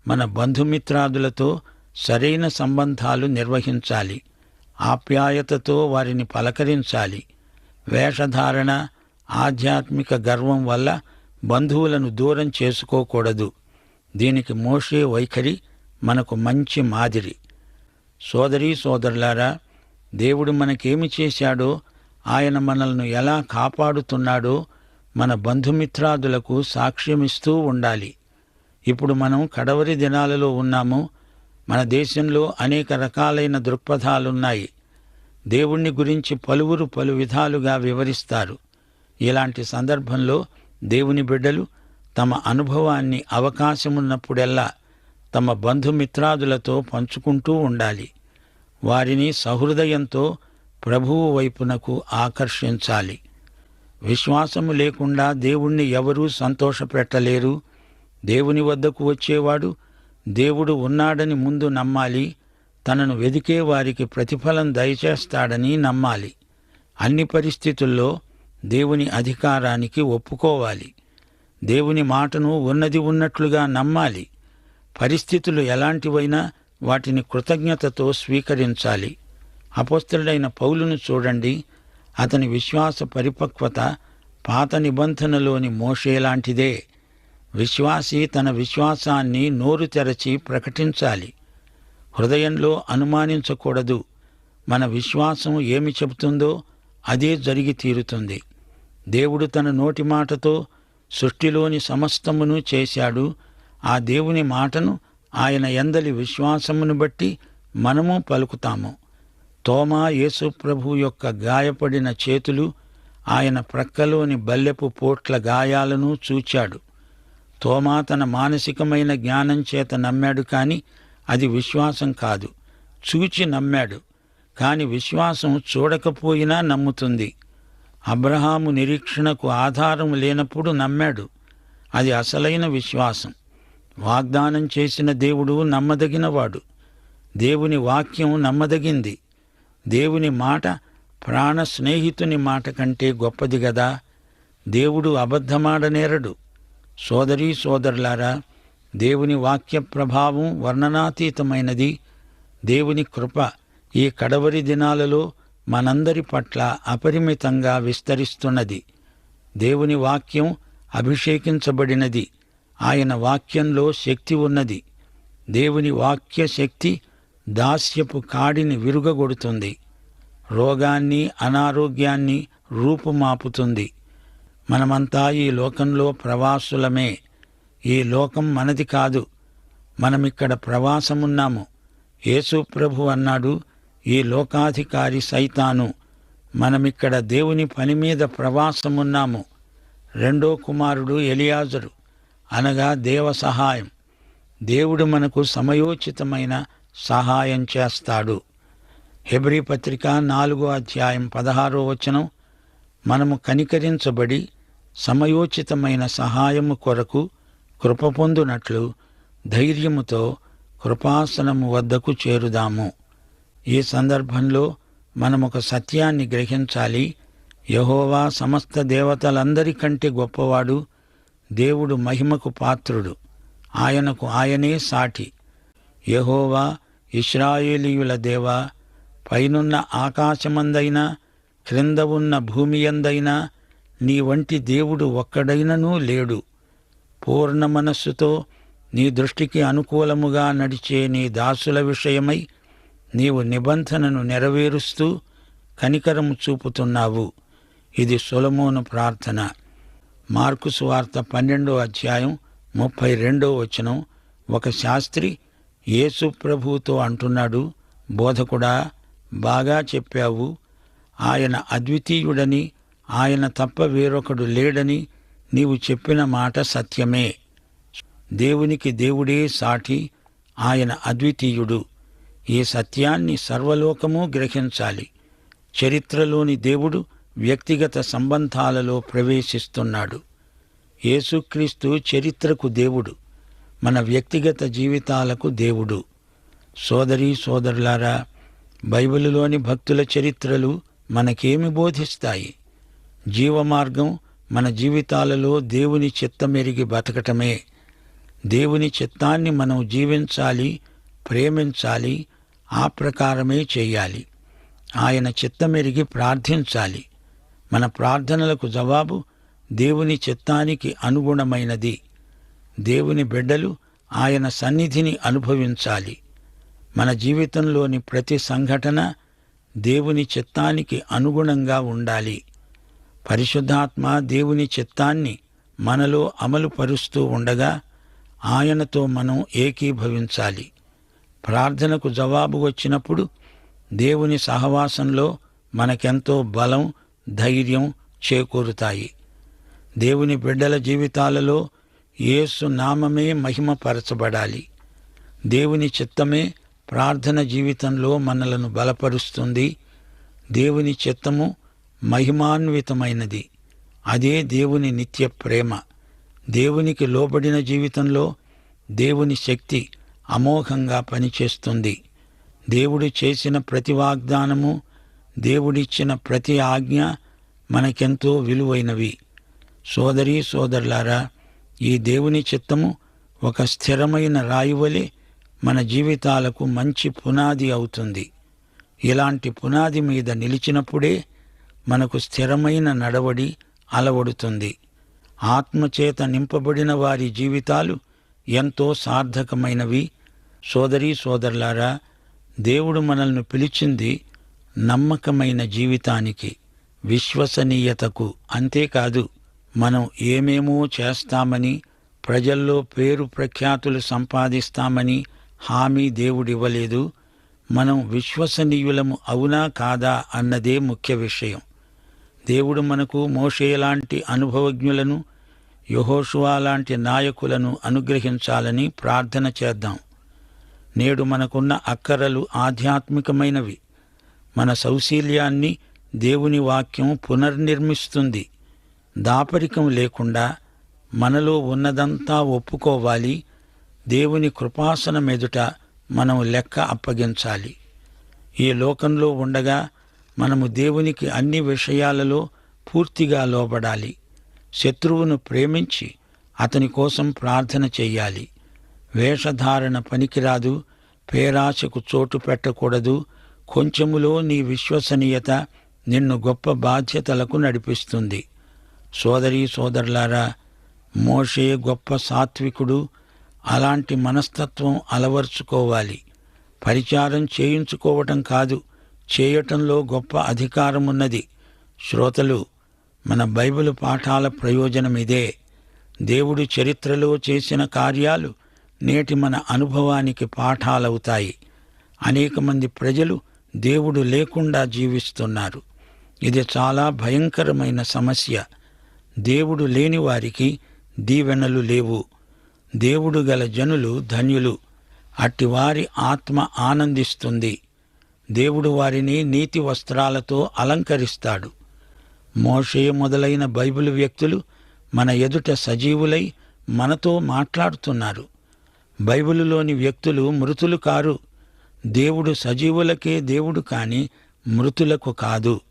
మన బంధుమిత్రాదులతో సరైన సంబంధాలు నిర్వహించాలి. ఆప్యాయతతో వారిని పలకరించాలి. వేషధారణ, ఆధ్యాత్మిక గర్వం వల్ల బంధువులను దూరం చేసుకోకూడదు. దీనికి మోషే వైఖరి మనకు మంచి మాదిరి. సోదరీ సోదరులారా, దేవుడు మనకేమి చేశాడో, ఆయన మనల్ని ఎలా కాపాడుతున్నాడో మన బంధుమిత్రాదులకు సాక్ష్యమిస్తూ ఉండాలి. ఇప్పుడు మనం కడవరి దినాలలో ఉన్నాము. మన దేశంలో అనేక రకాలైన దృక్పథాలున్నాయి. దేవుణ్ణి గురించి పలువురు పలు విధాలుగా వివరిస్తారు. ఇలాంటి సందర్భంలో దేవుని బిడ్డలు తమ అనుభవాన్ని అవకాశమున్నప్పుడెల్లా తమ బంధుమిత్రాదులతో పంచుకుంటూ ఉండాలి. వారిని సహృదయంతో ప్రభువు వైపునకు ఆకర్షించాలి. విశ్వాసము లేకుండా దేవుణ్ణి ఎవరూ సంతోషపెట్టలేరు. దేవుని వద్దకు వచ్చేవాడు దేవుడు ఉన్నాడని ముందు నమ్మాలి. తనను వెదికే వారికి ప్రతిఫలం దయచేస్తాడని నమ్మాలి. అన్ని పరిస్థితుల్లో దేవుని అధికారానికి ఒప్పుకోవాలి. దేవుని మాటను ఉన్నది ఉన్నట్లుగా నమ్మాలి. పరిస్థితులు ఎలాంటివైనా వాటిని కృతజ్ఞతతో స్వీకరించాలి. అపొస్తలుడైన పౌలును చూడండి. అతని విశ్వాస పరిపక్వత పాత నిబంధనలోని మోషేలాంటిదే. విశ్వాసి తన విశ్వాసాన్ని నోరు తెరచి ప్రకటించాలి. హృదయంలో అనుమానించకూడదు. మన విశ్వాసం ఏమి చెబుతుందో అదే జరిగి తీరుతుంది. దేవుడు తన నోటి మాటతో సృష్టిలోని సమస్తమును చేశాడు. ఆ దేవుని మాటను ఆయన యందలి విశ్వాసమును బట్టి మనము పలుకుతాము. తోమా యేసు ప్రభు యొక్క గాయపడిన చేతులు, ఆయన ప్రక్కలోని బల్లెపు పోట్ల గాయాలను చూచాడు. తోమా తన మానసికమైన జ్ఞానం చేత నమ్మాడు, కాని అది విశ్వాసం కాదు. చూచి నమ్మాడు, కాని విశ్వాసం చూడకపోయినా నమ్ముతుంది. అబ్రహాము నిరీక్షణకు ఆధారం లేనప్పుడు నమ్మాడు. అది అసలైన విశ్వాసం. వాగ్దానం చేసిన దేవుడు నమ్మదగినవాడు. దేవుని వాక్యం నమ్మదగింది. దేవుని మాట ప్రాణ స్నేహితుని మాట కంటే గొప్పది గదా. దేవుడు అబద్ధమాడనేరడు. సోదరీ సోదరులారా, దేవుని వాక్య ప్రభావం వర్ణనాతీతమైనది. దేవుని కృప ఈ కడవరి దినాలలో మనందరి పట్ల అపరిమితంగా విస్తరిస్తున్నది. దేవుని వాక్యం అభిషేకించబడినది. ఆయన వాక్యంలో శక్తి ఉన్నది. దేవుని వాక్య శక్తి దాస్యపు కాడిని విరుగగొడుతుంది. రోగాన్ని, అనారోగ్యాన్ని రూపుమాపుతుంది. మనమంతా ఈ లోకంలో ప్రవాసులమే. ఈ లోకం మనది కాదు. మనమిక్కడ ప్రవాసమున్నాము. యేసు ప్రభు అన్నాడు, ఈ లోకాధికారి సైతాను. మనమిక్కడ దేవుని పని మీద ప్రవాసమున్నాము. రెండో కుమారుడు ఎలియాజరు, అనగా దేవ సహాయం. దేవుడు మనకు సమయోచితమైన సహాయం చేస్తాడు. హెబ్రీ పత్రిక 4వ అధ్యాయం 16వ వచనం, మనము కనికరించబడి సమయోచితమైన సహాయము కొరకు కృప పొందునట్లు ధైర్యముతో కృపాసనము వద్దకు చేరుదాము. ఈ సందర్భంలో మనమొక సత్యాన్ని గ్రహించాలి. యెహోవా సమస్త దేవతలందరికంటే గొప్పవాడు. దేవుడు మహిమకు పాత్రుడు. ఆయనకు ఆయనే సాటి. యెహోవా ఇశ్రాయేలీయుల దేవా, పైనున్న ఆకాశమందైనా క్రింద ఉన్న భూమియందైనా నీ వంటి దేవుడు ఒక్కడైననూ లేడు. పూర్ణ మనస్సుతో నీ దృష్టికి అనుకూలముగా నడిచే నీ దాసుల విషయమై నీవు నిబంధనను నెరవేరుస్తూ కనికరము చూపుతున్నావు. ఇది సొలొమోను ప్రార్థన. మార్కు సువార్త 12వ అధ్యాయం 32వ వచనం. ఒక శాస్త్రి యేసు ప్రభువుతో అంటున్నాడు, బోధకుడా, బాగా చెప్పావు. ఆయన అద్వితీయుడని, ఆయన తప్ప వేరొకడు లేడని నీవు చెప్పిన మాట సత్యమే. దేవునికి దేవుడే సాటి. ఆయన అద్వితీయుడు. ఈ సత్యాన్ని సర్వలోకము గ్రహించాలి. చరిత్రలోని దేవుడు వ్యక్తిగత సంబంధాలలో ప్రవేశిస్తున్నాడు. యేసుక్రీస్తు చరిత్రకు దేవుడు, మన వ్యక్తిగత జీవితాలకు దేవుడు. సోదరీ సోదరులారా, బైబిలులోని భక్తుల చరిత్రలు మనకేమి బోధిస్తాయి? జీవమార్గం మన జీవితాలలో దేవుని చిత్తమెరిగి బతకటమే. దేవుని చిత్తాన్ని మనం జీవించాలి, ప్రేమించాలి, ఆ ప్రకారమే చెయ్యాలి. ఆయన చిత్తమెరిగి ప్రార్థించాలి. మన ప్రార్థనలకు జవాబు దేవుని చిత్తానికి అనుగుణమైనది. దేవుని బిడ్డలు ఆయన సన్నిధిని అనుభవించాలి. మన జీవితంలోని ప్రతి సంఘటన దేవుని చిత్తానికి అనుగుణంగా ఉండాలి. పరిశుద్ధాత్మ దేవుని చిత్తాన్ని మనలో అమలుపరుస్తూ ఉండగా ఆయనతో మనం ఏకీభవించాలి. ప్రార్థనకు జవాబు వచ్చినప్పుడు దేవుని సహవాసంలో మనకెంతో బలం, ధైర్యం చేకూరుతాయి. దేవుని బిడ్డల జీవితాలలో యేసు నామమే మహిమపరచబడాలి. దేవుని చిత్తమే ప్రార్థన జీవితంలో మనలను బలపరుస్తుంది. దేవుని చిత్తము మహిమాన్వితమైనది. అదే దేవుని నిత్య ప్రేమ. దేవునికి లోబడిన జీవితంలో దేవుని శక్తి అమోఘంగా పనిచేస్తుంది. దేవుడు చేసిన ప్రతి వాగ్దానము, దేవుడిచ్చిన ప్రతి ఆజ్ఞ మనకెంతో విలువైనవి. సోదరీ సోదరులారా, ఈ దేవుని చిత్తము ఒక స్థిరమైన రాయివలె మన జీవితాలకు మంచి పునాది అవుతుంది. ఇలాంటి పునాది మీద నిలిచినప్పుడే మనకు స్థిరమైన నడవడి అలవడుతుంది. ఆత్మచేత నింపబడిన వారి జీవితాలు ఎంతో సార్థకమైనవి. సోదరీ సోదరులారా, దేవుడు మనల్ని పిలిచింది నమ్మకమైన జీవితానికి, విశ్వసనీయతకు. అంతేకాదు, మనం ఏమేమో చేస్తామని, ప్రజల్లో పేరు ప్రఖ్యాతులు సంపాదిస్తామని హామీ దేవుడివ్వలేదు. మనం విశ్వసనీయులము అవునా కాదా అన్నదే ముఖ్య విషయం. దేవుడు మనకు మోషే లాంటి అనుభవజ్ఞులను, యెహోషువ లాంటి నాయకులను అనుగ్రహించాలని ప్రార్థన చేద్దాం. నేడు మనకున్న అక్కరలు ఆధ్యాత్మికమైనవి. మన సౌశీల్యాన్ని దేవుని వాక్యం పునర్నిర్మిస్తుంది. దాపరికం లేకుండా మనలో ఉన్నదంతా ఒప్పుకోవాలి. దేవుని కృపాసనమెదుట మనం లెక్క అప్పగించాలి. ఈ లోకంలో ఉండగా మనము దేవునికి అన్ని విషయాలలో పూర్తిగా లోబడాలి. శత్రువును ప్రేమించి అతని కోసం ప్రార్థన చెయ్యాలి. వేషధారణ పనికిరాదు, పేరాశకు చోటు పెట్టకూడదు. కొంచెములో నీ విశ్వసనీయత నిన్ను గొప్ప బాధ్యతలకు నడిపిస్తుంది. సోదరీ సోదరులారా, మోషే గొప్ప సాత్వికుడు. అలాంటి మనస్తత్వం అలవర్చుకోవాలి. పరిచారం చేయించుకోవటం కాదు, చేయటంలో గొప్ప అధికారమున్నది. శ్రోతలు, మన బైబిలు పాఠాల ప్రయోజనమిదే. దేవుడు చరిత్రలో చేసిన కార్యాలు నేటి మన అనుభవానికి పాఠాలవుతాయి. అనేక మంది ప్రజలు దేవుడు లేకుండా జీవిస్తున్నారు. ఇది చాలా భయంకరమైన సమస్య. దేవుడు లేని వారికి దీవెనలు లేవు. దేవుడు గల జనులు ధన్యులు. అట్టివారి ఆత్మ ఆనందిస్తుంది. దేవుడు వారిని నీతి వస్త్రాలతో అలంకరిస్తాడు. మోషే మొదలైన బైబిలు వ్యక్తులు మన ఎదుట సజీవులై మనతో మాట్లాడుతున్నారు. బైబిలులోని వ్యక్తులు మృతులు కారు. దేవుడు సజీవులకే దేవుడు కాని మృతులకు కాదు.